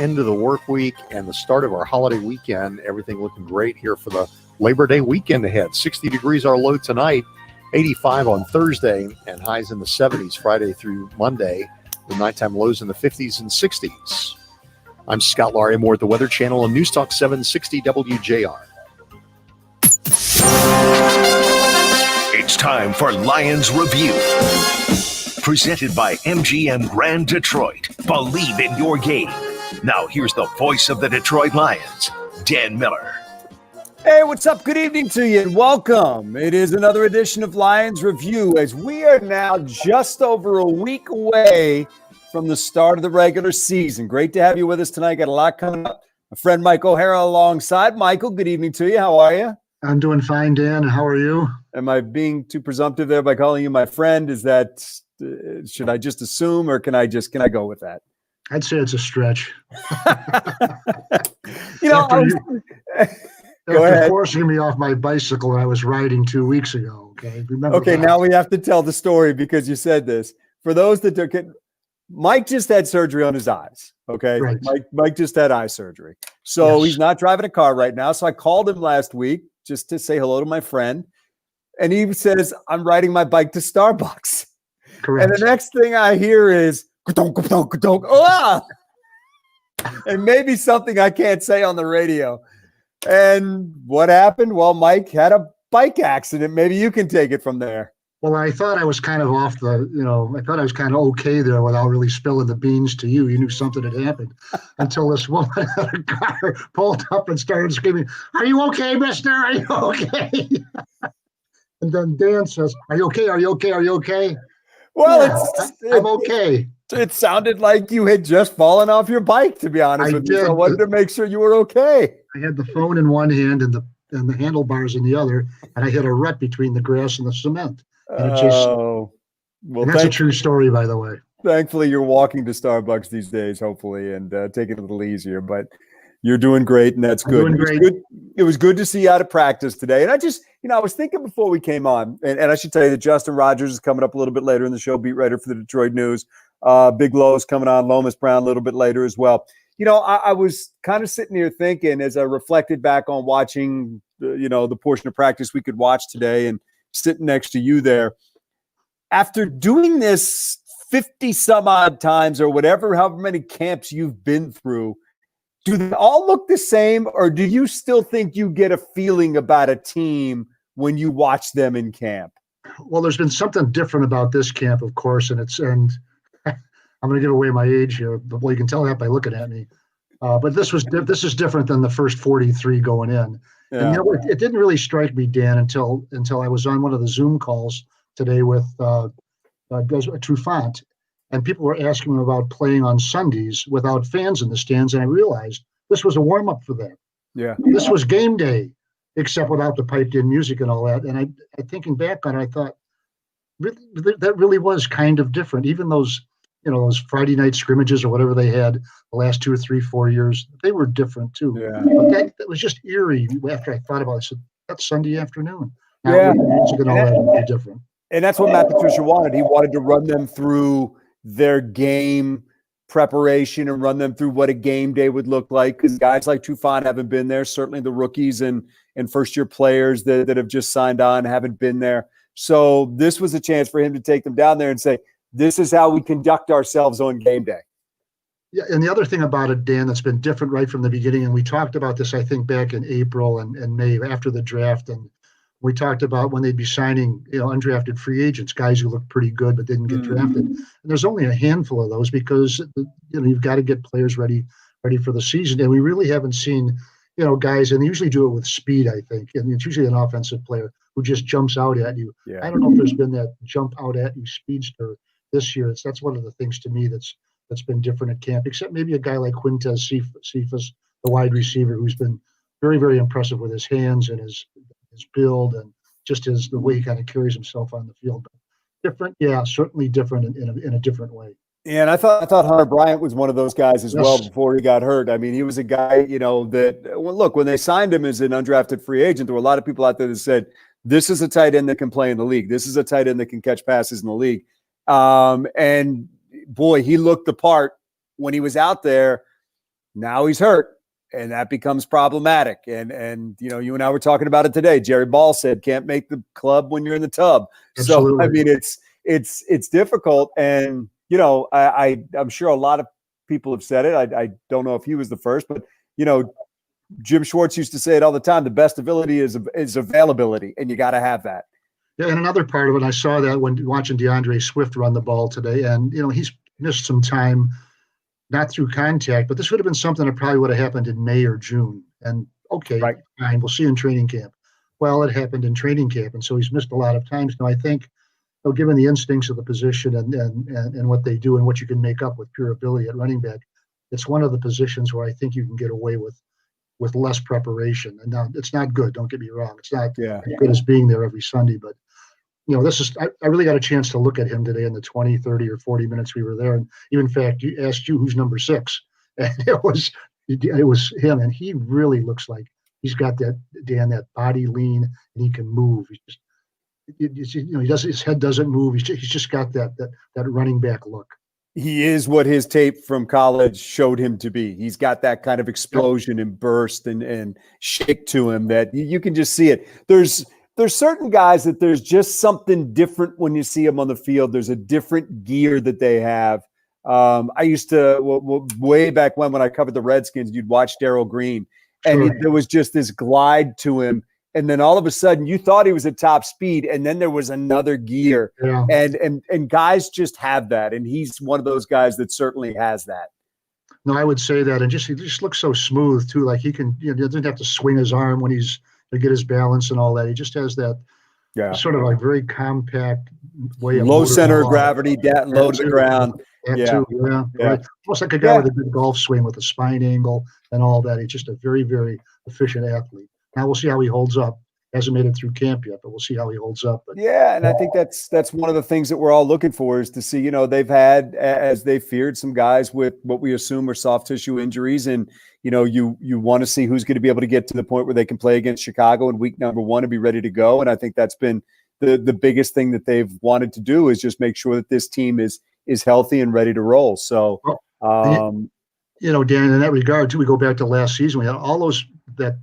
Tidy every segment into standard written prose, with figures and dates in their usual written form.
end of the work week and the start of our holiday weekend. Everything looking great here for the Labor Day weekend ahead. 60 degrees our low tonight, 85 on Thursday, and highs in the 70s Friday through Monday, with nighttime lows in the 50s and 60s. I'm Scott Laurie Moore at the Weather Channel on News Talk 760 WJR. It's time for Lions Review. Presented by MGM Grand Detroit. Believe in your game. Now here's the voice of the Detroit Lions, Dan Miller. Hey, what's up? Good evening to you and welcome. It is another edition of Lions Review as we are now just over a week away from the start of the regular season. Great to have you with us tonight. Got a lot coming up. My friend Mike O'Hara alongside. Michael, good evening to you. How are you? I'm doing fine, Dan. How are you? Am I being too presumptive there by calling you my friend? Is that, should I just assume or can I go with that? I'd say it's a stretch. Go ahead. Forcing me off my bicycle that I was riding 2 weeks ago. Okay. Remember okay. that? Now we have to tell the story because you said this. For those that took it, Mike just had surgery on his eyes. Okay. Right. Mike just had eye surgery. So Yes. He's not driving a car right now. So I called him last week just to say hello to my friend. And he says, I'm riding my bike to Starbucks. Correct. And the next thing I hear is, ah! And maybe something I can't say on the radio. And what happened? Well, Mike had a bike accident. Maybe you can take it from there. Well, I thought I was kind of I thought I was kind of okay there without really spilling the beans to you. You knew something had happened until this woman at a car pulled up and started screaming, "Are you okay, mister? Are you okay?" And then Dan says, "Are you okay? Are you okay? Are you okay?" Well, yeah, I'm okay. It sounded like you had just fallen off your bike, to be honest with you. So I wanted to make sure you were okay. I had the phone in one hand and the handlebars in the other, and I hit a rut between the grass and the cement. And it just, and that's a true story, by the way. Thankfully, you're walking to Starbucks these days, hopefully, and taking it a little easier. But you're doing great, and that's good. It was good to see you out of practice today. And I just, I was thinking before we came on, and I should tell you that Justin Rogers is coming up a little bit later in the show, beat writer for the Detroit News. Big Lowe's coming on, Lomas Brown a little bit later as well. I was kind of sitting here thinking as I reflected back on watching, the portion of practice we could watch today and sitting next to you there. After doing this 50 some odd times or however many camps you've been through, do they all look the same, or do you still think you get a feeling about a team when you watch them in camp? Well, there's been something different about this camp, of course, and I'm going to give away my age here, but well, you can tell that by looking at me. But this is different than the first 43 going in. Yeah. And it didn't really strike me, Dan, until I was on one of the Zoom calls today with Trufant, and people were asking him about playing on Sundays without fans in the stands, and I realized this was a warm-up for them. Yeah, this was game day, except without the piped-in music and all that. And I thinking back on it, I thought that really was kind of different. Even those Friday night scrimmages or whatever they had the last 2 or 3, 4 years, they were different too. Yeah. But that was just eerie after I thought about it. I said, that's Sunday afternoon. Now, yeah. Music and all that would be different. And that's what Matt Patricia wanted. He wanted to run them through their game preparation and run them through what a game day would look like. Because guys like Trufant haven't been there. Certainly the rookies and first-year players that have just signed on haven't been there. So this was a chance for him to take them down there and say, this is how we conduct ourselves on game day. Yeah, and the other thing about it, Dan, that's been different right from the beginning, and we talked about this, I think, back in April and May after the draft, and we talked about when they'd be signing, undrafted free agents, guys who looked pretty good but didn't get drafted. And there's only a handful of those because you've got to get players ready for the season, and we really haven't seen guys, and they usually do it with speed, I think, and it's usually an offensive player who just jumps out at you. Yeah. I don't know if there's been that jump out at you speedster this year. That's one of the things to me that's been different at camp, except maybe a guy like Quintez Cephas, the wide receiver, who's been very, very impressive with his hands and his build and just the way he kind of carries himself on the field. But different, yeah, certainly different in a different way. And I thought Hunter Bryant was one of those guys as well before he got hurt. I mean, he was a guy, when they signed him as an undrafted free agent, there were a lot of people out there that said, this is a tight end that can play in the league. This is a tight end that can catch passes in the league. And boy, he looked the part when he was out there. Now he's hurt, and that becomes problematic. And you and I were talking about it today. Jerry Ball said, "Can't make the club when you're in the tub." Absolutely. So I mean, it's difficult, and I'm sure a lot of people have said it. I don't know if he was the first, but Jim Schwartz used to say it all the time. The best ability is availability, and you got to have that. Yeah, and another part of it, I saw that when watching DeAndre Swift run the ball today, and he's missed some time, not through contact, but this would have been something that probably would have happened in May or June. And okay, right. Fine, we'll see you in training camp. Well, it happened in training camp, and so he's missed a lot of times. Now, I think, given the instincts of the position and what they do and what you can make up with pure ability at running back, it's one of the positions where I think you can get away with less preparation. And now it's not good. Don't get me wrong. It's not as good as being there every Sunday, but this is, I really got a chance to look at him today in the 20, 30 or 40 minutes we were there. And even in fact, you asked who's number 6, and it was him. And he really looks like he's got that body lean, and he can move. He does, his head doesn't move. He's just got that running back look. He is what his tape from college showed him to be. He's got that kind of explosion and burst and shake to him that you can just see it. There's certain guys that there's just something different when you see them on the field. There's a different gear that they have. I used to, way back when I covered the Redskins, you'd watch Darryl Green, and there was just this glide to him. And then all of a sudden you thought he was at top speed, and then there was another gear. Yeah. And guys just have that. And he's one of those guys that certainly has that. No, I would say that. And he just looks so smooth too. Like he can, he doesn't have to swing his arm when he's to get his balance and all that. He just has that sort of like very compact way of low center of gravity, low to the ground. Right. Almost like a guy with a good golf swing with a spine angle and all that. He's just a very, very efficient athlete. Now we'll see how he holds up. Hasn't made it through camp yet, but we'll see how he holds up. But and I think that's one of the things that we're all looking for is to see, they've had, as they feared, some guys with what we assume are soft tissue injuries. And, you want to see who's going to be able to get to the point where they can play against Chicago in week number 1 and be ready to go. And I think that's been the biggest thing that they've wanted to do is just make sure that this team is healthy and ready to roll. So, Dan, in that regard too, we go back to last season. We had all those that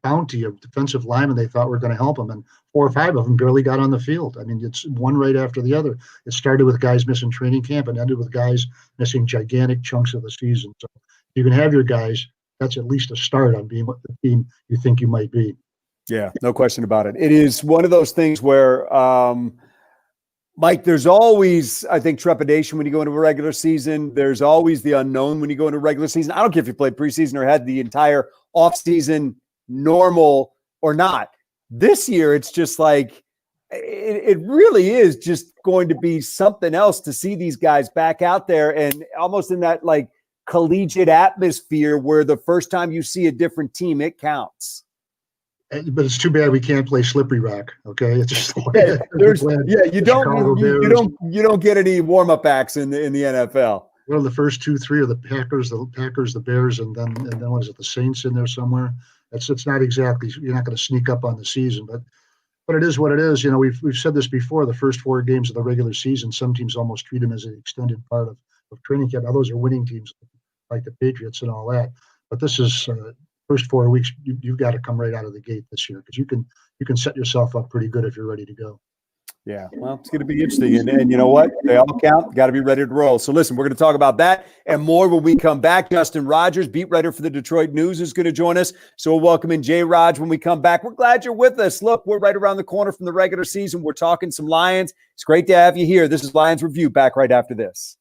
bounty of defensive linemen they thought were going to help them, and 4 or 5 of them barely got on the field. I mean, it's one right after the other. It started with guys missing training camp and ended with guys missing gigantic chunks of the season. So you can have your guys. That's at least a start on being what the team you think you might be. Yeah, no question about it. It is one of those things where, Mike, there's always, I think, trepidation when you go into a regular season. There's always the unknown when you go into a regular season. I don't care if you played preseason or had the entire offseason normal or not. This year, it's just like it really is just going to be something else to see these guys back out there and almost in that like collegiate atmosphere where the first time you see a different team, it counts. But it's too bad we can't play Slippery Rock. Okay, it's just you don't get any warm up acts in the NFL. Well, the first 2, 3 are the Packers, the Bears, and then what is it, the Saints in there somewhere? It's not exactly, you're not going to sneak up on the season, but it is what it is. We've said this before. The first 4 games of the regular season, some teams almost treat them as an extended part of training camp. Now those are winning teams like the Patriots and all that. But this is first 4 weeks. You've got to come right out of the gate this year because you can set yourself up pretty good if you're ready to go. Yeah, well, it's going to be interesting. And you know what? They all count. Got to be ready to roll. So listen, we're going to talk about that and more when we come back. Justin Rogers, beat writer for the Detroit News, is going to join us. So we'll welcome in Jay Raj when we come back. We're glad you're with us. Look, we're right around the corner from the regular season. We're talking some Lions. It's great to have you here. This is Lions Review, back right after this.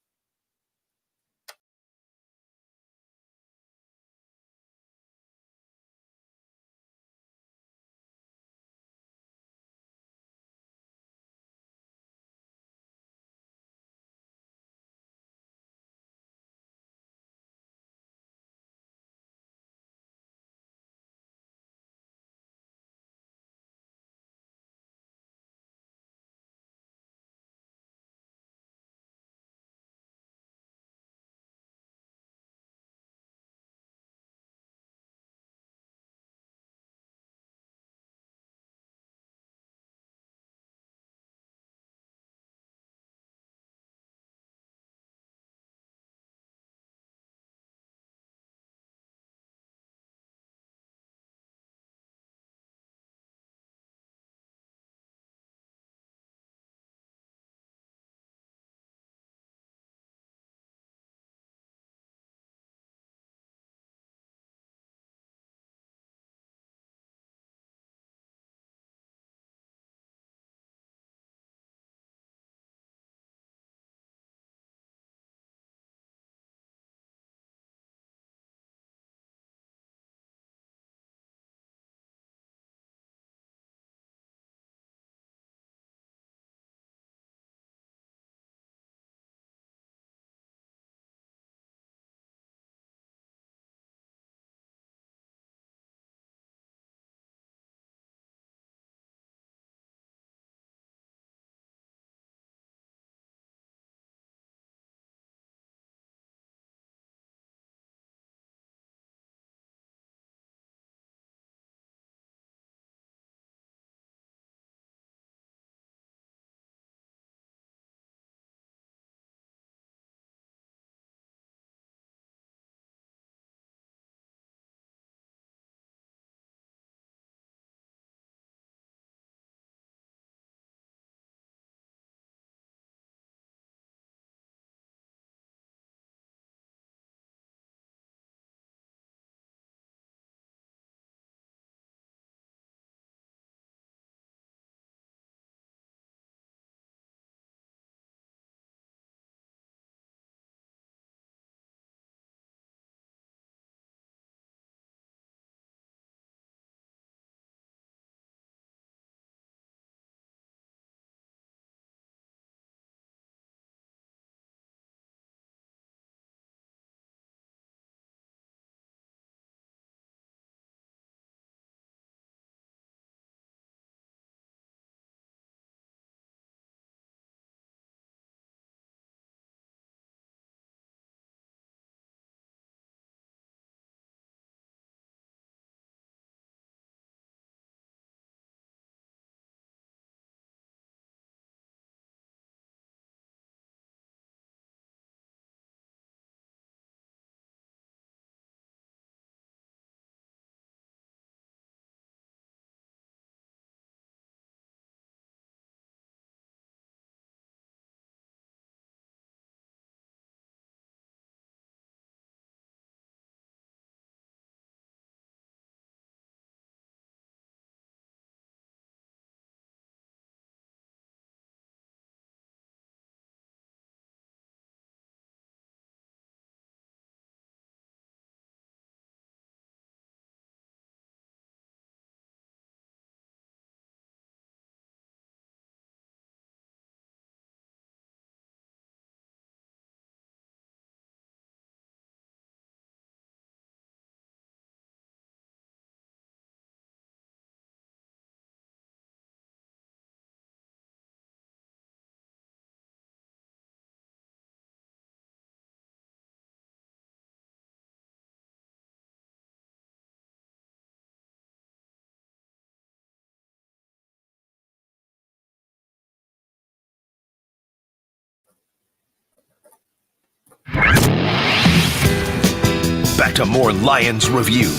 back to more Lions Review.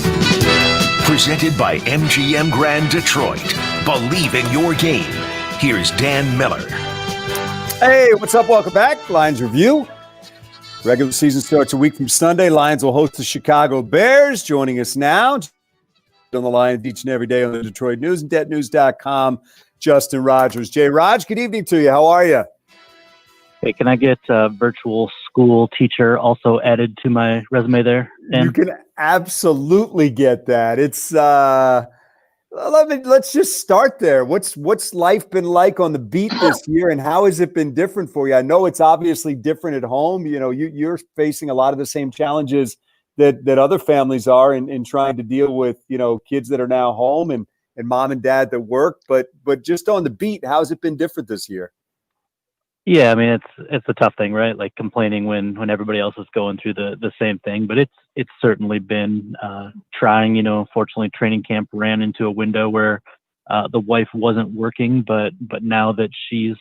Presented by MGM Grand Detroit. Believe in your game. Here's Dan Miller. Hey, what's up? Welcome back. Lions Review. Regular season starts a week from Sunday. Lions will host the Chicago Bears. Joining us now on the Lions each and every day on the Detroit News and DebtNews.com, Justin Rogers. Jay Raj, good evening to you. How are you? Hey, can I get virtual school teacher also added to my resume there, Dan? You can absolutely get that. It's let's just start there. What's life been like on the beat this year, and how has it been different for you? I know it's obviously different at home. You know, you're facing a lot of the same challenges that other families are in trying to deal with, you know, kids that are now home and mom and dad that work. But just on the beat, how's it been different this year? Yeah, I mean it's a tough thing, right? Like complaining when everybody else is going through the same thing. But it's certainly been trying. You know, fortunately, training camp ran into a window where the wife wasn't working, but now that she's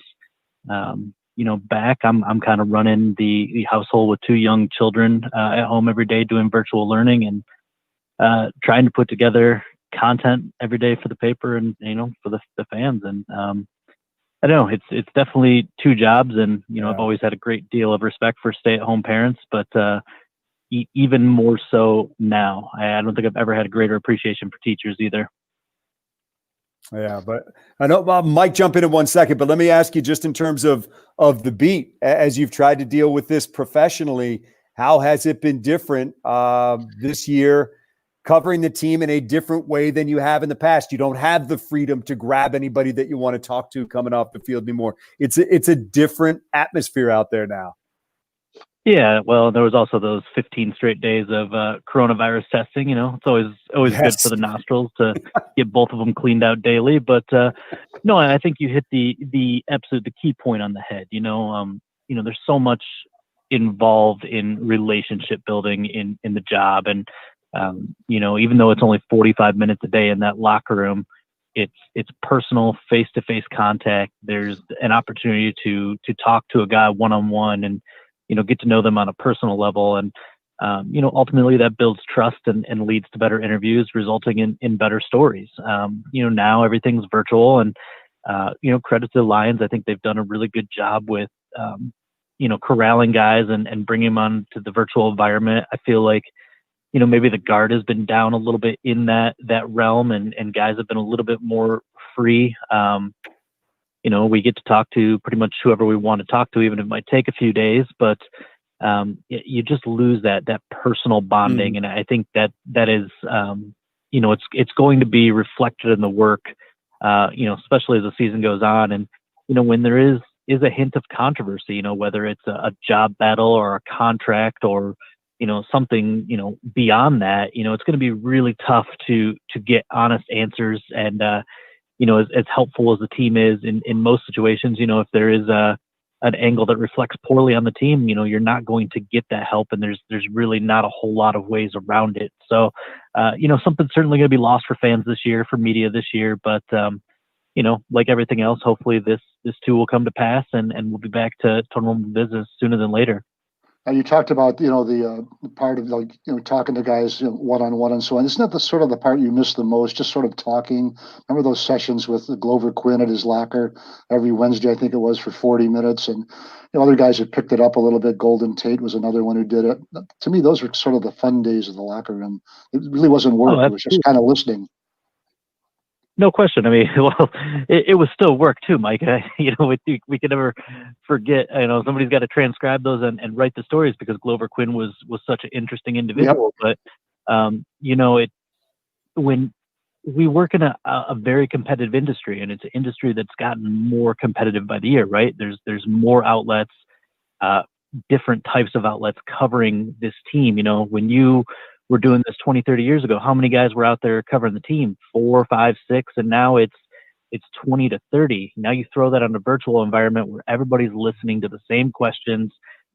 back, I'm kind of running the household with two young children at home every day, doing virtual learning and trying to put together content every day for the paper and for the fans. And I don't know. It's definitely two jobs, and I've always had a great deal of respect for stay-at-home parents, but even more so now. I don't think I've ever had a greater appreciation for teachers either. Yeah, but I know Bob might jump in 1 second, but let me ask you, just in terms of the beat, as you've tried to deal with this professionally, how has it been different this year? Covering the team in a different way than you have in the past. You don't have the freedom to grab anybody that you want to talk to coming off the field anymore. It's a different atmosphere out there now. Yeah, well, there was also those 15 straight days of coronavirus testing. It's always good for the nostrils to get both of them cleaned out daily. But no, I think you hit the key point on the head. There's so much involved in relationship building in the job, and even though it's only 45 minutes a day in that locker room, it's personal, face-to-face contact. There's an opportunity to talk to a guy one-on-one and, get to know them on a personal level. And, ultimately that builds trust and leads to better interviews, resulting in better stories. Now everything's virtual, and, credit to the Lions. I think they've done a really good job with, corralling guys and bringing them on to the virtual environment. I feel like, maybe the guard has been down a little bit in that realm, and guys have been a little bit more free. We get to talk to pretty much whoever we want to talk to, even if it might take a few days, but you just lose that personal bonding. And I think that is, it's going to be reflected in the work, especially as the season goes on. And, when there is a hint of controversy, whether it's a job battle or a contract or, something, beyond that, it's going to be really tough to get honest answers. And, as helpful as the team is in most situations, if there is an angle that reflects poorly on the team, you're not going to get that help. And there's really not a whole lot of ways around it. So, something's certainly going to be lost for fans this year, for media this year. But, like everything else, hopefully this too will come to pass, and we'll be back to normal business sooner than later. And you talked about, the part of talking to guys one-on-one and so on. Isn't that the sort of the part you miss the most, just sort of talking? Remember those sessions with Glover Quinn at his locker every Wednesday, I think it was, for 40 minutes. And other guys have picked it up a little bit. Golden Tate was another one who did it. To me, those were sort of the fun days of the locker room. It really wasn't work. It was just kind of listening. No question. I mean, well, it was still work too, Mike. We could never forget. Somebody's got to transcribe those and write the stories, because Glover Quinn was such an interesting individual. Yep. But when we work in a very competitive industry, and it's an industry that's gotten more competitive by the year, right? There's more outlets, different types of outlets covering this team. When you were doing this 20, 30 years ago, how many guys were out there covering the team? 4, 5, 6, and now it's 20 to 30. Now you throw that on a virtual environment where everybody's listening to the same questions,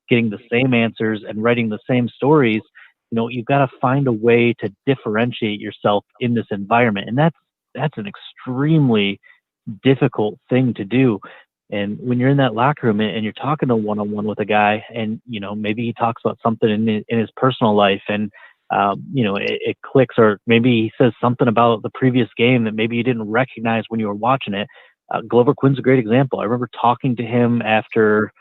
getting the same answers, and writing the same stories. You've got to find a way to differentiate yourself in this environment, and that's an extremely difficult thing to do. And when you're in that locker room and you're talking to one-on-one with a guy, and maybe he talks about something in his personal life, and it clicks, or maybe he says something about the previous game that maybe you didn't recognize when you were watching it. Glover Quinn's a great example. I remember talking to him after,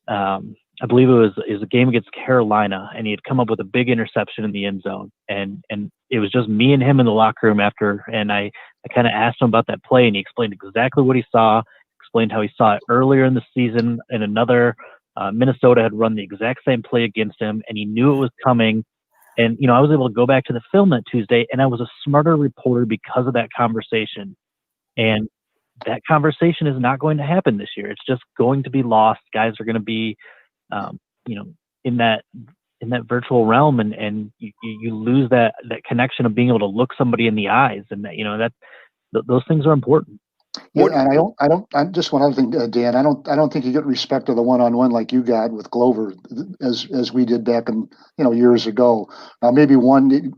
I believe it was a game against Carolina, and he had come up with a big interception in the end zone, and it was just me and him in the locker room after, and I kind of asked him about that play, and he explained exactly what he saw, explained how he saw it earlier in the season, and another Minnesota had run the exact same play against him, and he knew it was coming. And, I was able to go back to the film that Tuesday, and I was a smarter reporter because of that conversation. And that conversation is not going to happen this year. It's just going to be lost. Guys are going to be, in that virtual realm, and you lose that connection of being able to look somebody in the eyes, and those things are important. Yeah, and I just one other thing, Dan. I don't think you get respect of the one-on-one like you got with Glover, as we did back in years ago. Now, maybe one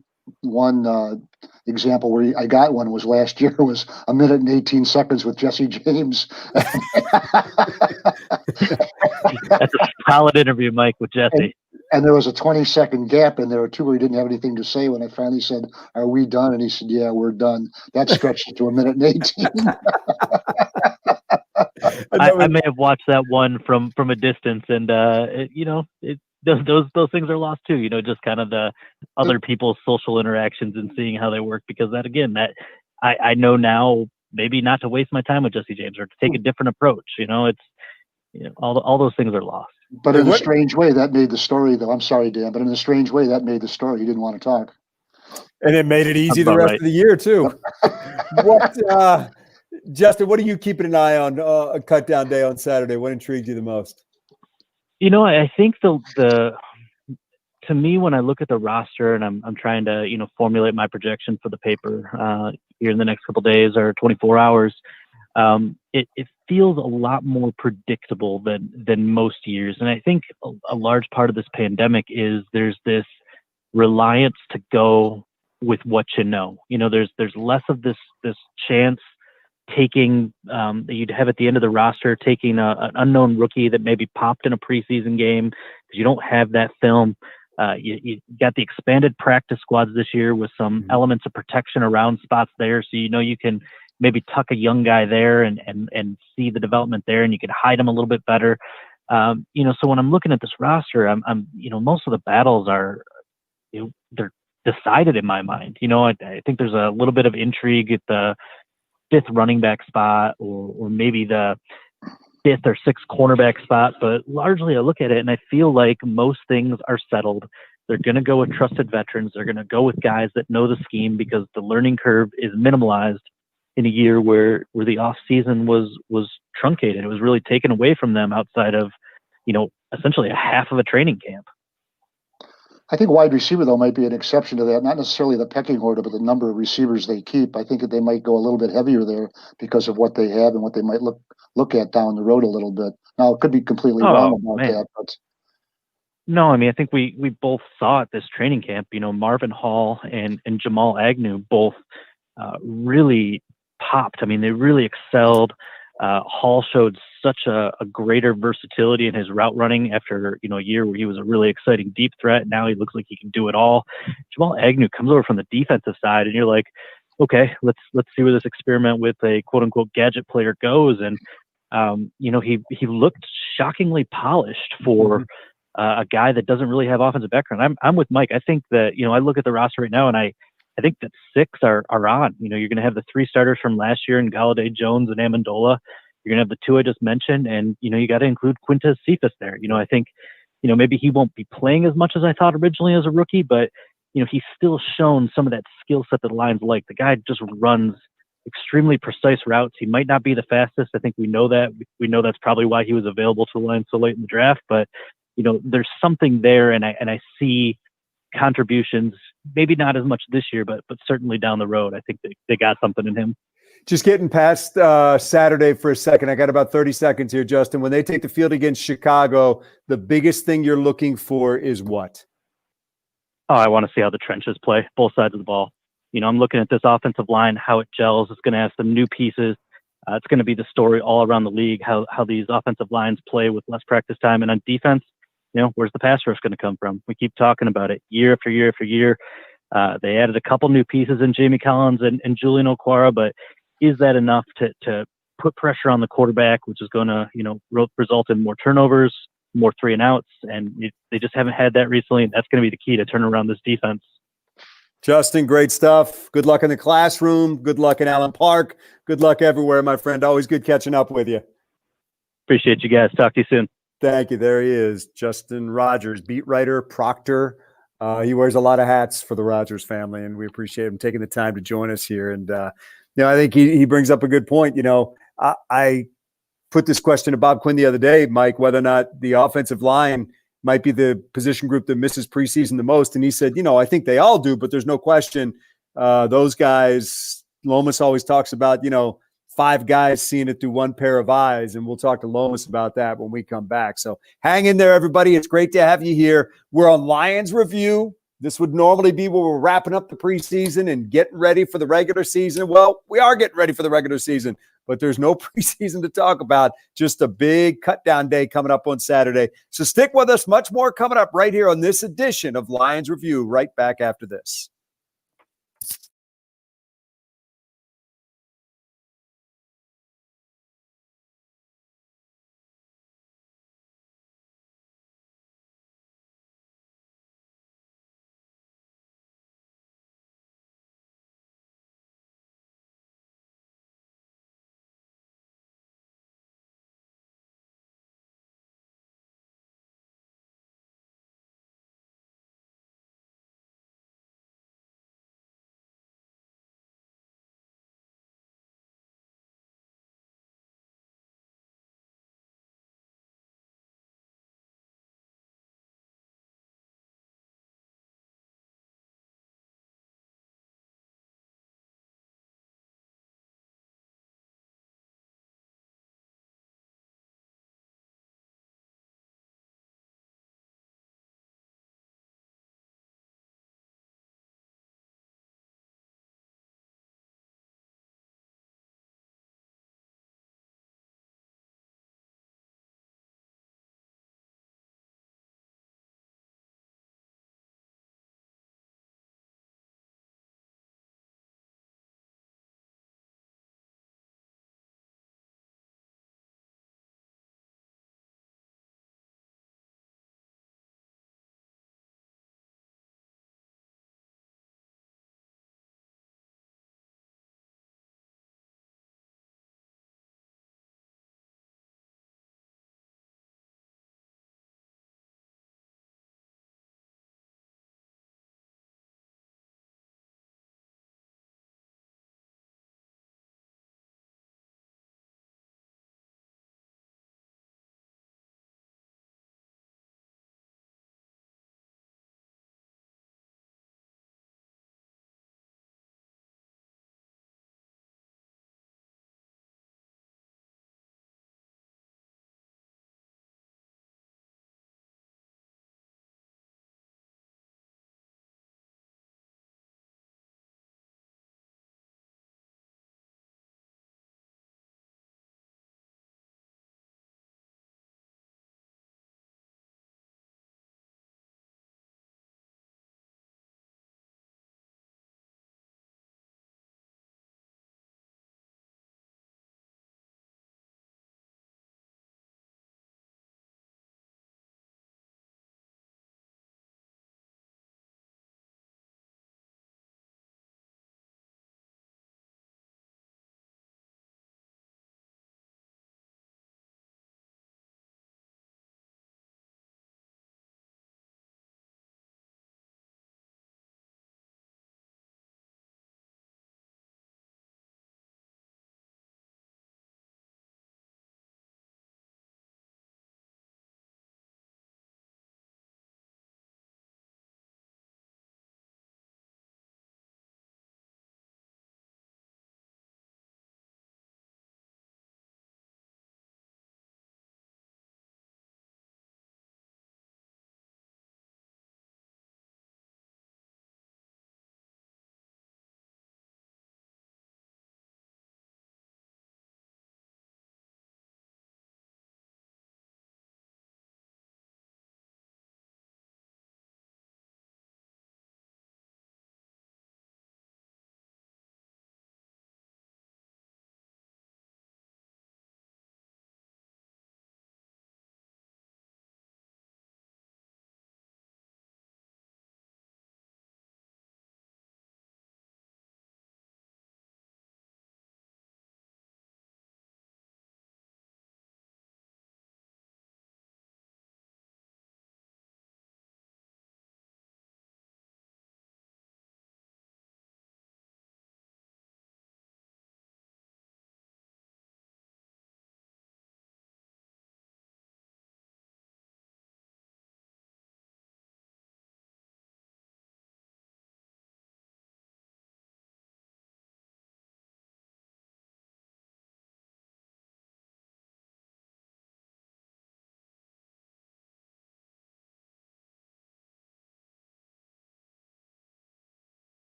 example where I got one was last year, was 1 minute and 18 seconds with Jesse James. That's a solid interview, Mike, with Jesse. And there was a 20-second gap in there, too, where he didn't have anything to say. When I finally said, "Are we done?" and he said, "Yeah, we're done." That stretched it to 1 minute and 18. I may have watched that one from a distance, and those things are lost too. Just kind of the other people's social interactions and seeing how they work. Because that I know now, maybe not to waste my time with Jesse James or to take a different approach. It's all those things are lost. But in a strange way, that made the story, though. I'm sorry, Dan, but in a strange way, that made the story. He didn't want to talk. And it made it easy the rest of the year, too. Justin, what are you keeping an eye on a cut down day on Saturday? What intrigued you the most? I think to me, when I look at the roster and I'm trying to, formulate my projection for the paper here in the next couple of days or 24 hours, it feels a lot more predictable than most years. And I think a large part of this pandemic is there's this reliance to go with what there's less of this chance taking that you'd have at the end of the roster, taking an unknown rookie that maybe popped in a preseason game, because you don't have that film. You got the expanded practice squads this year with some elements of protection around spots there, so you can maybe tuck a young guy there and see the development there, and you can hide him a little bit better. So when I'm looking at this roster, I'm most of the battles are they're decided in my mind. I think there's a little bit of intrigue at the 5th running back spot, or maybe the 5th or 6th cornerback spot, but largely I look at it and I feel like most things are settled. They're going to go with trusted veterans. They're going to go with guys that know the scheme, because the learning curve is minimalized in a year where the off season was truncated. It was really taken away from them outside of, essentially a half of a training camp. I think wide receiver, though, might be an exception to that. Not necessarily the pecking order, but the number of receivers they keep. I think that they might go a little bit heavier there because of what they have and what they might look at down the road a little bit. Now, it could be completely wrong about that. But no, I think we both saw at this training camp, Marvin Hall and Jamal Agnew both really popped. They really excelled. Hall showed such a greater versatility in his route running after a year where he was a really exciting deep threat. Now he looks like he can do it all. Jamal Agnew comes over from the defensive side, and you're like, okay, let's see where this experiment with a quote unquote gadget player goes. And he looked shockingly polished for a guy that doesn't really have offensive background. I'm with Mike. I think that I look at the roster right now, and I think that 6 are on. You're going to have the 3 starters from last year in Galladay, Jones, and Amendola. You're going to have the 2 I just mentioned, and you got to include Quintez Cephas there. I think maybe he won't be playing as much as I thought originally as a rookie, but he's still shown some of that skill set that the Lions like. The guy just runs extremely precise routes. He might not be the fastest. I think we know that. We know that's probably why he was available to the Lions so late in the draft. But there's something there, and I see contributions, maybe not as much this year, but certainly down the road. I think they got something in him. Just getting past Saturday for a second. I got about 30 seconds here, Justin. When they take the field against Chicago, the biggest thing you're looking for is what? Oh, I want to see how the trenches play, both sides of the ball. I'm looking at this offensive line, how it gels. It's going to have some new pieces. It's going to be the story all around the league, how these offensive lines play with less practice time. And on defense, where's the pass rush going to come from? We keep talking about it year after year after year. They added a couple new pieces in Jamie Collins and Julian Okwara, but is that enough to put pressure on the quarterback, which is going to, result in more turnovers, more 3-and-outs, and they just haven't had that recently. And that's going to be the key to turn around this defense. Justin, great stuff. Good luck in the classroom. Good luck in Allen Park. Good luck everywhere, my friend. Always good catching up with you. Appreciate you guys. Talk to you soon. Thank you. There he is, Justin Rogers, beat writer, Proctor. He wears a lot of hats for the Rogers family, and we appreciate him taking the time to join us here. And, I think he brings up a good point. I put this question to Bob Quinn the other day, Mike, whether or not the offensive line might be the position group that misses preseason the most. And he said, I think they all do, but there's no question those guys, Lomas always talks about, 5 guys seeing it through one pair of eyes. And we'll talk to Lomas about that when we come back. So hang in there, everybody. It's great to have you here. We're on Lions Review. This would normally be where we're wrapping up the preseason and getting ready for the regular season. Well, we are getting ready for the regular season, but there's no preseason to talk about. Just a big cut down day coming up on Saturday. So stick with us. Much more coming up right here on this edition of Lions Review, right back after this.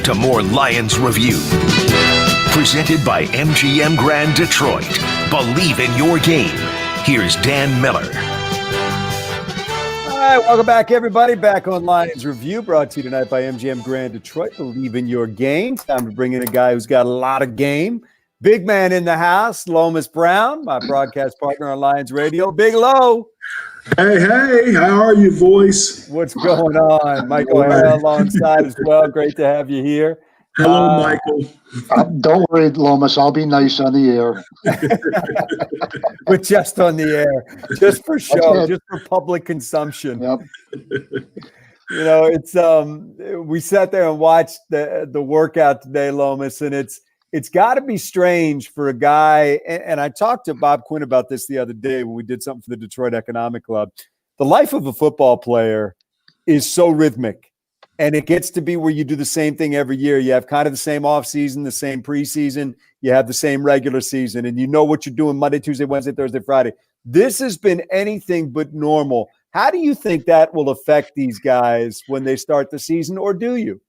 to more Lions Review. Presented by MGM Grand Detroit. Believe in your game. Here's Dan Miller. All right, welcome back, everybody. Back on Lions Review, brought to you tonight by MGM Grand Detroit. Believe in your game. Time to bring in a guy who's got a lot of game. Big man in the house, Lomas Brown, my broadcast partner on Lions Radio. Big Lo. Hey, how are you, voice? What's going on? Michael Hale alongside as well. Great to have you here. Hello, Michael. Don't worry, Lomas. I'll be nice on the air. But just on the air, just for show, Okay. just for public consumption. Yep. You know, it's we sat there and watched the workout today, Lomas, and it's got to be strange for a guy. And I talked to Bob Quinn about this the other day when we did something for the Detroit Economic Club. The life of a football player is so rhythmic, and it gets to be where you do the same thing every year. You have kind of the same offseason, the same preseason, you have the same regular season, and you know what you're doing Monday, Tuesday, Wednesday, Thursday, Friday. This has been anything but normal. How do you think that will affect these guys when they start the season, or do you?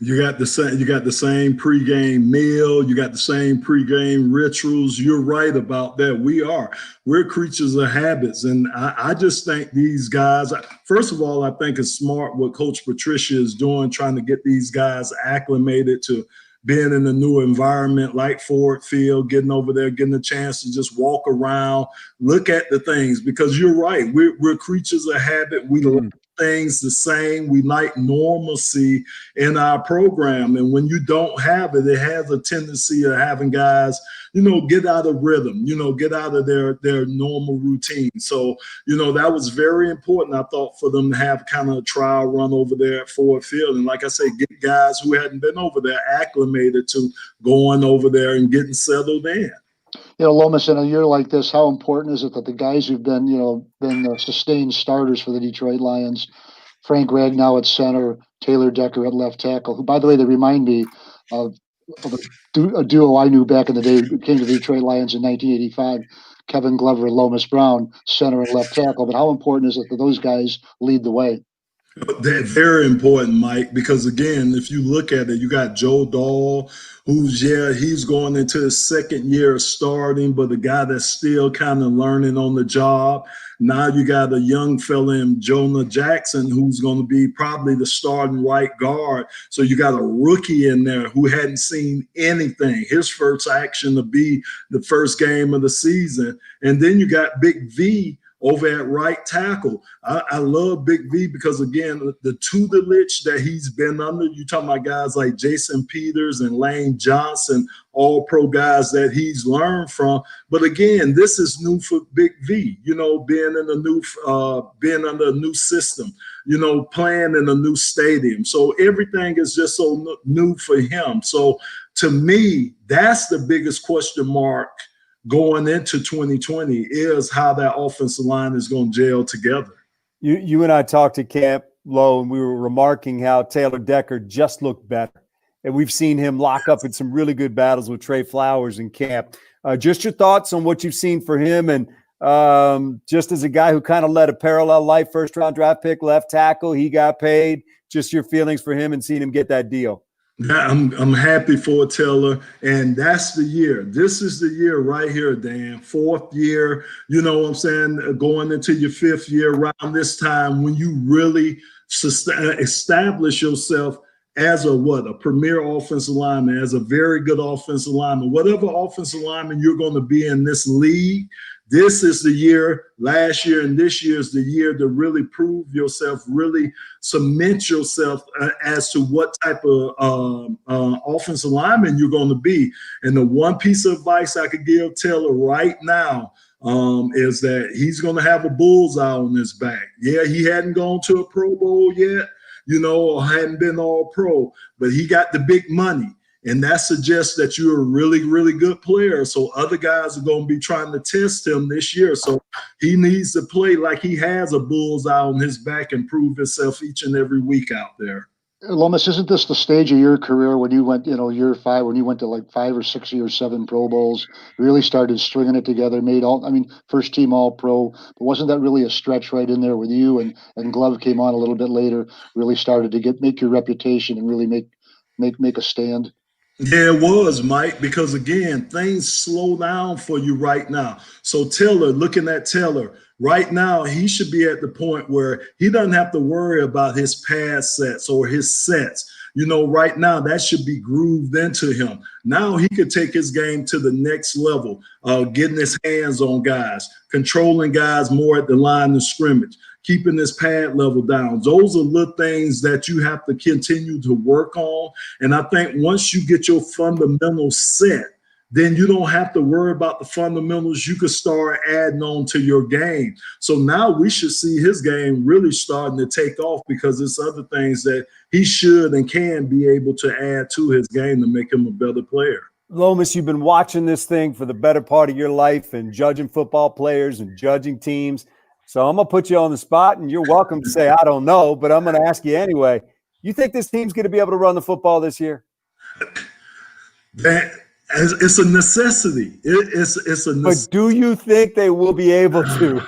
You got the same pregame meal. You got the same pregame rituals. You're right about that. We're creatures of habits. And I just think these guys, first of all, I think it's smart what Coach Patricia is doing, trying to get these guys acclimated to being in a new environment like Ford Field, getting over there, getting a chance to just walk around, look at the things, because you're right. We're creatures of habit. We like things the same. We like normalcy in our program. And when you don't have it, it has a tendency of having guys, get out of rhythm, get out of their normal routine. So, that was very important, I thought, for them to have kind of a trial run over there at Ford Field. And like I say, get guys who hadn't been over there acclimated to going over there and getting settled in. Lomas, in a year like this, how important is it that the guys who've been sustained starters for the Detroit Lions, Frank Ragnow at center, Taylor Decker at left tackle, who, by the way, they remind me of a duo I knew back in the day who came to the Detroit Lions in 1985, Kevin Glover and Lomas Brown, center and left tackle. But how important is it that those guys lead the way? They're very important, Mike, because, again, if you look at it, you got Joe Dahl, he's going into his second year of starting, but a guy that's still kind of learning on the job. Now you got a young fella in Jonah Jackson who's going to be probably the starting right guard. So you got a rookie in there who hadn't seen anything. His first action to be the first game of the season. And then you got Big V over at right tackle. I love Big V because, again, the tutelage that he's been under, you talking about guys like Jason Peters and Lane Johnson, all pro guys that he's learned from. But again, this is new for Big V, being under a new system, playing in a new stadium. So everything is just so new for him. So to me, that's the biggest question mark going into 2020 is how that offensive line is going to gel together. You and I talked to Camp Low, and we were remarking how Taylor Decker just looked better. And we've seen him lock up in some really good battles with Trey Flowers in camp. Just your thoughts on what you've seen for him, and just as a guy who kind of led a parallel life, first-round draft pick, left tackle, he got paid. Just your feelings for him and seeing him get that deal. I'm happy for Taylor, and that's the year. This is the year right here, Dan. Fourth year, you know what I'm saying, going into your fifth year around this time when you really establish yourself as a premier offensive lineman, as a very good offensive lineman. Whatever offensive lineman you're going to be in this league, this is the year, last year and this year is the year to really prove yourself, really cement yourself as to what type of offensive lineman you're going to be. And the one piece of advice I could give Taylor right now is that he's going to have a bullseye on his back. Yeah, he hadn't gone to a Pro Bowl yet, or hadn't been all pro, but he got the big money. And that suggests that you're a really, really good player. So other guys are going to be trying to test him this year. So he needs to play like he has a bullseye on his back and prove himself each and every week out there. Lomas, isn't this the stage of your career when you went, year 5, when you went to like 5 or 6 or 7 Pro Bowls, really started stringing it together, first team all pro, but wasn't that really a stretch right in there with you? And Glove came on a little bit later, really started to make your reputation and really make make a stand? Yeah, it was, Mike, because again, things slow down for you right now. So Taylor, looking at Taylor, right now, he should be at the point where he doesn't have to worry about his pass sets or his sets. Right now, that should be grooved into him. Now he could take his game to the next level, getting his hands on guys, controlling guys more at the line of scrimmage, keeping his pad level down. Those are little things that you have to continue to work on. And I think once you get your fundamentals set, then you don't have to worry about the fundamentals. You could start adding on to your game. So now we should see his game really starting to take off, because there's other things that he should and can be able to add to his game to make him a better player. Lomas, you've been watching this thing for the better part of your life and judging football players and judging teams. So I'm going to put you on the spot, and you're welcome to say, I don't know, but I'm going to ask you anyway. You think this team's going to be able to run the football this year? It's a necessity. It's a necessity. But do you think they will be able to?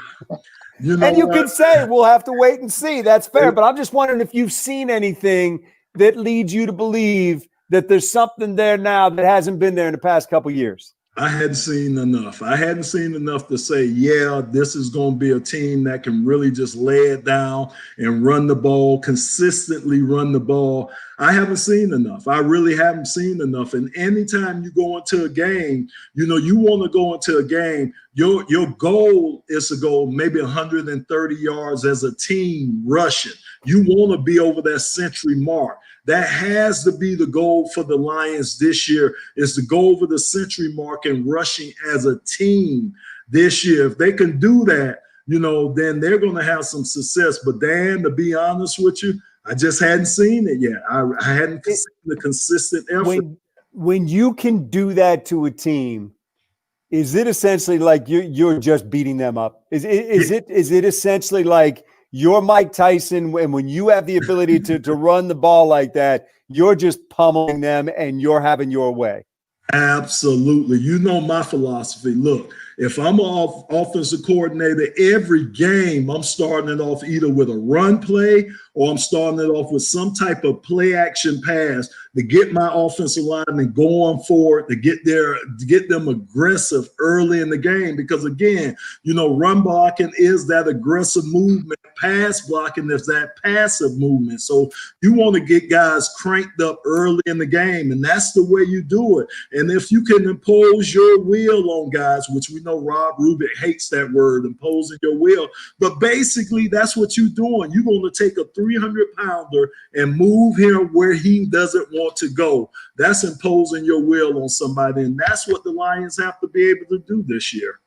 And you could say we'll have to wait and see. That's fair. But I'm just wondering if you've seen anything that leads you to believe that there's something there now that hasn't been there in the past couple of years. I hadn't seen enough. I hadn't seen enough to say, yeah, this is going to be a team that can really just lay it down and run the ball, consistently run the ball. I haven't seen enough. I really haven't seen enough. And anytime you go into a game, you want to go into a game, your goal is to go maybe 130 yards as a team rushing. You want to be over that century mark. That has to be the goal for the Lions this year, is to go over the century mark and rushing as a team this year. If they can do that, then they're going to have some success. But Dan, to be honest with you, I just hadn't seen it yet. I hadn't seen the consistent effort. When you can do that to a team, is it essentially like you're just beating them up? Is it essentially like you're Mike Tyson, and when you have the ability to run the ball like that, you're just pummeling them and you're having your way? Absolutely. You know my philosophy. Look, if I'm an offensive coordinator, every game I'm starting it off either with a run play or I'm starting it off with some type of play action pass to get my offensive linemen going forward, to get them aggressive early in the game. Because again, run blocking is that aggressive movement, pass blocking is that passive movement. So you want to get guys cranked up early in the game, and that's the way you do it. And if you can impose your will on guys, which we know Rob Rubik hates that word, imposing your will, but basically that's what you're doing. You're going to take a 300-pounder and move him where he doesn't want to go. That's imposing your will on somebody, and that's what the Lions have to be able to do this year.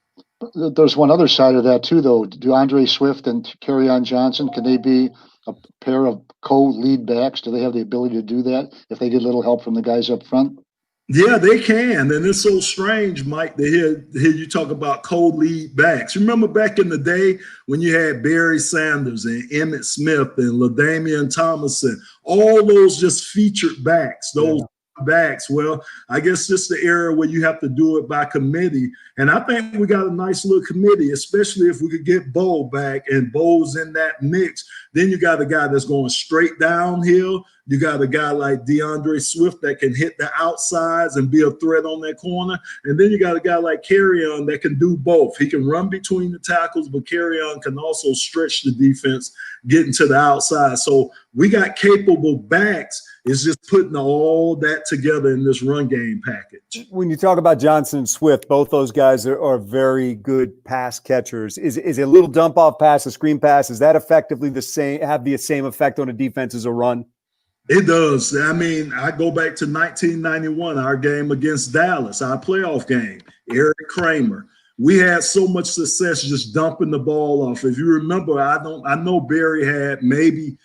There's one other side of that too, though. DeAndre Swift and Kerryon Johnson, can they be a pair of co-lead backs? Do they have the ability to do that if they get a little help from the guys up front? Yeah, they can. And it's so strange, Mike, to hear you talk about co-lead backs. Remember back in the day when you had Barry Sanders and Emmitt Smith and LaDainian Tomlinson, all those just featured backs, those backs. Well, I guess just the era where you have to do it by committee. And I think we got a nice little committee, especially if we could get Bo back and Bo's in that mix. Then you got a guy that's going straight downhill. You got a guy like DeAndre Swift that can hit the outsides and be a threat on that corner. And then you got a guy like Kerryon that can do both. He can run between the tackles, but Kerryon can also stretch the defense, getting to the outside. So we got capable backs. It's just putting all that together in this run game package. When you talk about Johnson and Swift, both those guys are very good pass catchers. Is a little dump off pass, a screen pass, is that effectively have the same effect on a defense as a run? It does. I mean, I go back to 1991, our game against Dallas, our playoff game, Eric Kramer. We had so much success just dumping the ball off. If you remember, I know Barry had maybe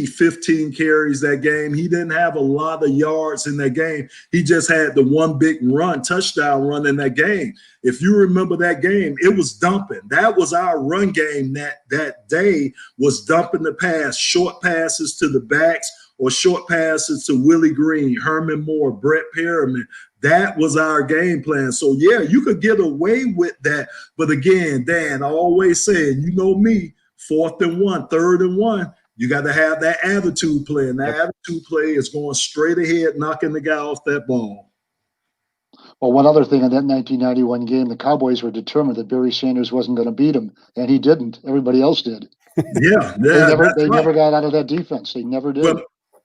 15 carries that game. He didn't have a lot of yards in that game. He just had the one big touchdown run in that game. If you remember that game, it was dumping. That was our run game that day, was dumping the pass, short passes to the backs or short passes to Willie Green, Herman Moore, Brett Perriman. That was our game plan. So, yeah, you could get away with that. But, again, Dan, I always say, you know me, 4th and 1, 3rd and 1, You got to have that attitude play, and that attitude play is going straight ahead, knocking the guy off that ball. Well, one other thing in that 1991 game, the Cowboys were determined that Barry Sanders wasn't going to beat him, and he didn't. Everybody else did. They never got out of that defense. They never did.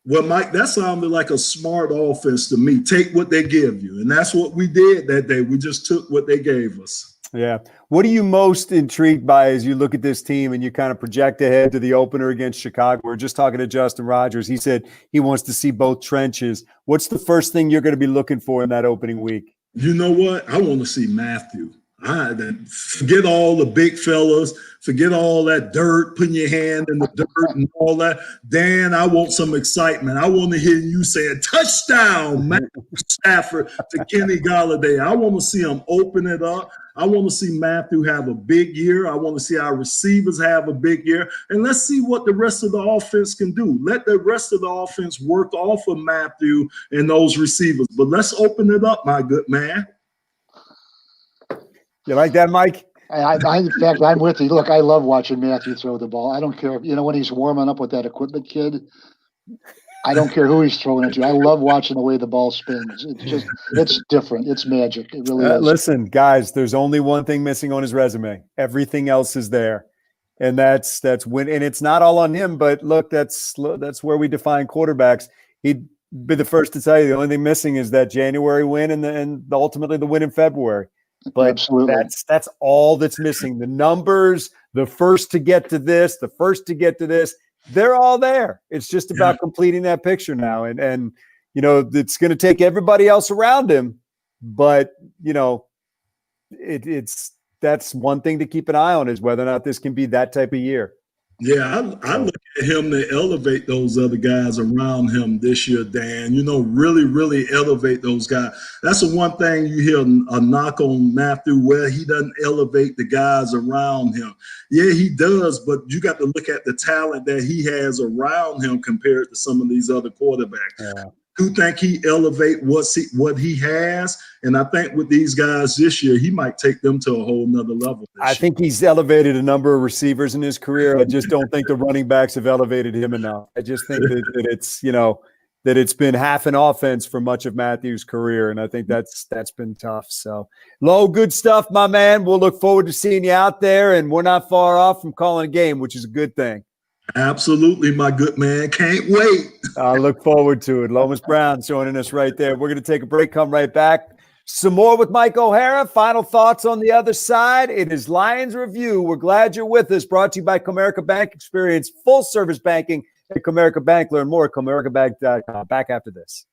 Well, Mike, that sounded like a smart offense to me. Take what they give you, and that's what we did that day. We just took what they gave us. Yeah. What are you most intrigued by as you look at this team and you kind of project ahead to the opener against Chicago? We're just talking to Justin Rogers. He said he wants to see both trenches. What's the first thing you're going to be looking for in that opening week? You know what? I want to see Matthew. Forget all the big fellas. Forget all that dirt, putting your hand in the dirt and all that. Dan, I want some excitement. I want to hear you say a touchdown, Matthew Stafford to Kenny Golladay. I want to see him open it up. I want to see Matthew have a big year. I want to see our receivers have a big year. And let's see what the rest of the offense can do. Let the rest of the offense work off of Matthew and those receivers. But let's open it up, my good man. You like that, Mike? In fact, I'm with you. Look, I love watching Matthew throw the ball. I don't care. When he's warming up with that equipment kid, I don't care who he's throwing it to. I love watching the way the ball spins. It's different. It's magic. It really is. Listen, guys, there's only one thing missing on his resume. Everything else is there. And that's when, and it's not all on him, but look, that's where we define quarterbacks. He'd be the first to tell you the only thing missing is that January win and ultimately the win in February. But absolutely, that's all that's missing. The numbers, the first to get to this, the first to get to this, they're all there. It's just about completing that picture now. And it's going to take everybody else around him. But, that's one thing to keep an eye on is whether or not this can be that type of year. Yeah, I look at him to elevate those other guys around him this year, Dan. Really, really elevate those guys. That's the one thing you hear a knock on Matthew, where he doesn't elevate the guys around him. Yeah, he does, but you got to look at the talent that he has around him compared to some of these other quarterbacks. Yeah. Do think he elevate what he has, and I think with these guys this year, he might take them to a whole nother level. I think he's elevated a number of receivers in his career. I just don't think the running backs have elevated him enough. I just think that it's that it's been half an offense for much of Matthew's career, and I think that's been tough. So, Lo, good stuff, my man. We'll look forward to seeing you out there, and we're not far off from calling a game, which is a good thing. Absolutely, my good man. Can't wait. I look forward to it. Lomas Brown joining us right there. We're going to take a break, come right back. Some more with Mike O'Hara. Final thoughts on the other side. It is Lions Review. We're glad you're with us. Brought to you by Comerica Bank. Experience full-service banking at Comerica Bank. Learn more at ComericaBank.com. Back after this.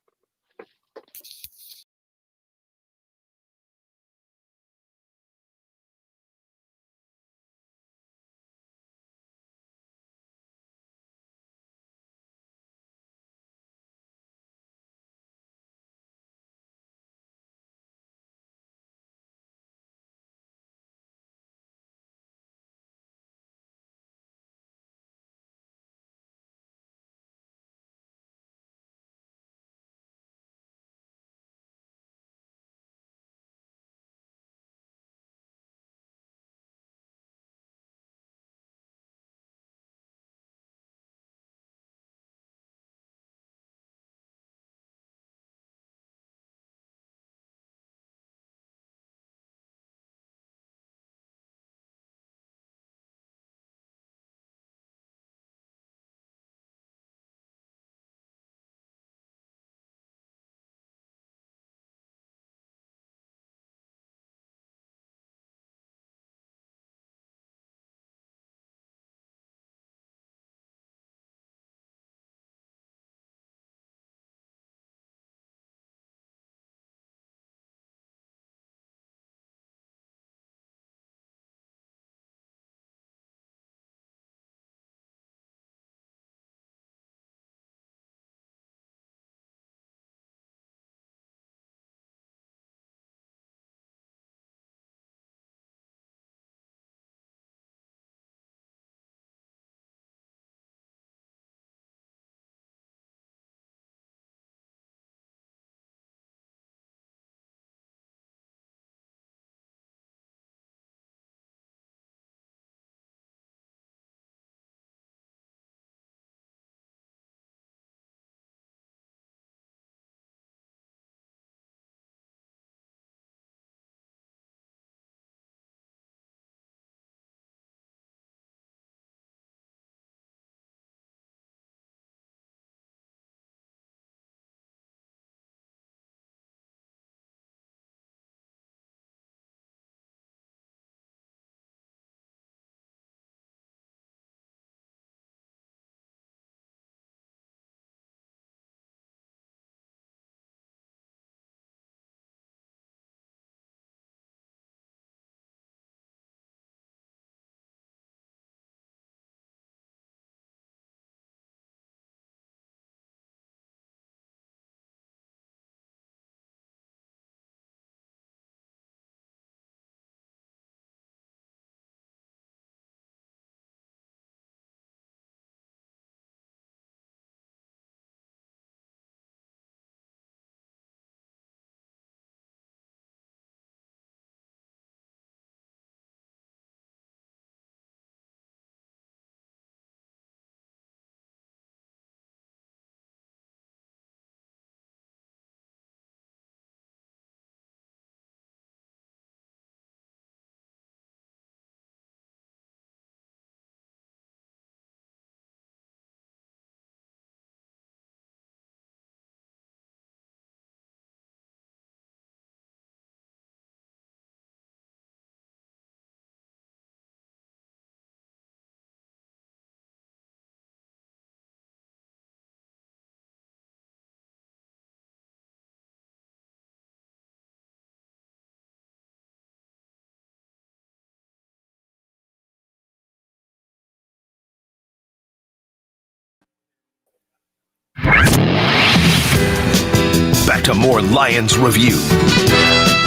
to more Lions Review.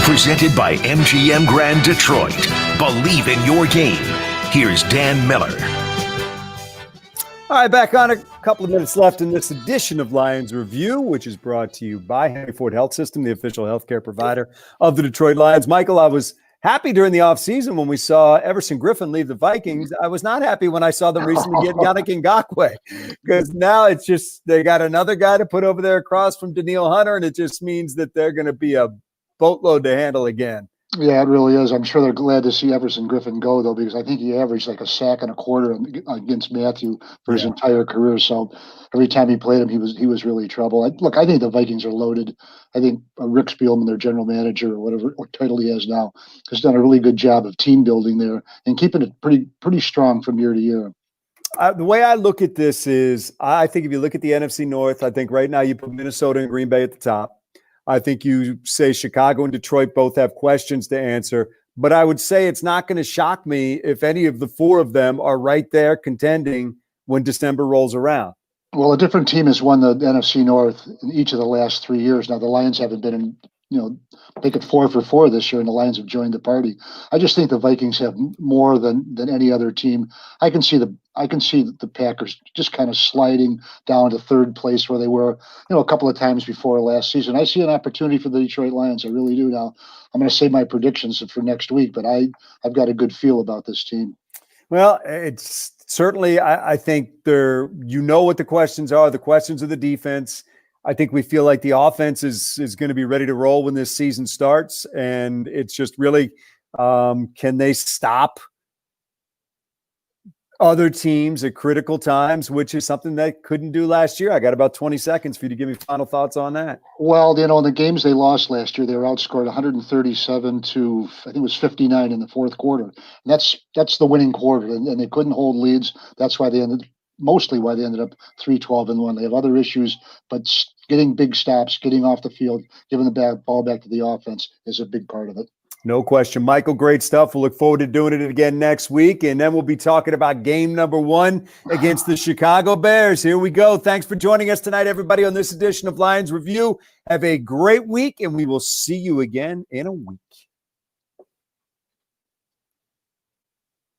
Presented by MGM Grand Detroit. Believe in your game. Here's Dan Miller. All right, back on, a couple of minutes left in this edition of Lions Review, which is brought to you by Henry Ford Health System, the official healthcare provider of the Detroit Lions. Michael, I was happy during the offseason when we saw Everson Griffin leave the Vikings. I was not happy when I saw them recently get Yannick Ngakoue, because now it's just they got another guy to put over there across from Daniil Hunter, and it just means that they're going to be a boatload to handle again. Yeah, it really is. I'm sure they're glad to see Everson Griffin go, though, because I think he averaged like a sack and a quarter against Matthew for his entire career. So every time he played him, he was really trouble. I think the Vikings are loaded. I think Rick Spielman, their general manager, or whatever title he has now, has done a really good job of team building there and keeping it pretty strong from year to year. The way I look at this is, I think if you look at the NFC North, I think right now you put Minnesota and Green Bay at the top. I think you say Chicago and Detroit both have questions to answer, but I would say it's not going to shock me if any of the four of them are right there contending when December rolls around. Well, a different team has won the NFC North in each of the last 3 years. Now, the Lions haven't been in, make it 4 for 4 this year, and the Lions have joined the party. I just think the Vikings have more than any other team. I can see the Packers just kind of sliding down to third place where they were, a couple of times before last season. I see an opportunity for the Detroit Lions. I really do. Now, I'm going to save my predictions for next week, but I've got a good feel about this team. Well, it's certainly, I think what the questions are. The questions of the defense. I think we feel like the offense is going to be ready to roll when this season starts. And it's just really, can they stop other teams at critical times, which is something they couldn't do last year. I got about 20 seconds for you to give me final thoughts on that. Well, in the games they lost last year, they were outscored 137 to, I think it was 59 in the fourth quarter. And that's the winning quarter, and they couldn't hold leads. That's why they ended up 3-12-1. They have other issues, but getting big stops, getting off the field, giving the ball back to the offense is a big part of it. No question. Michael, great stuff. We'll look forward to doing it again next week. And then we'll be talking about game number 1 against the Chicago Bears. Here we go. Thanks for joining us tonight, everybody, on this edition of Lions Review. Have a great week, and we will see you again in a week.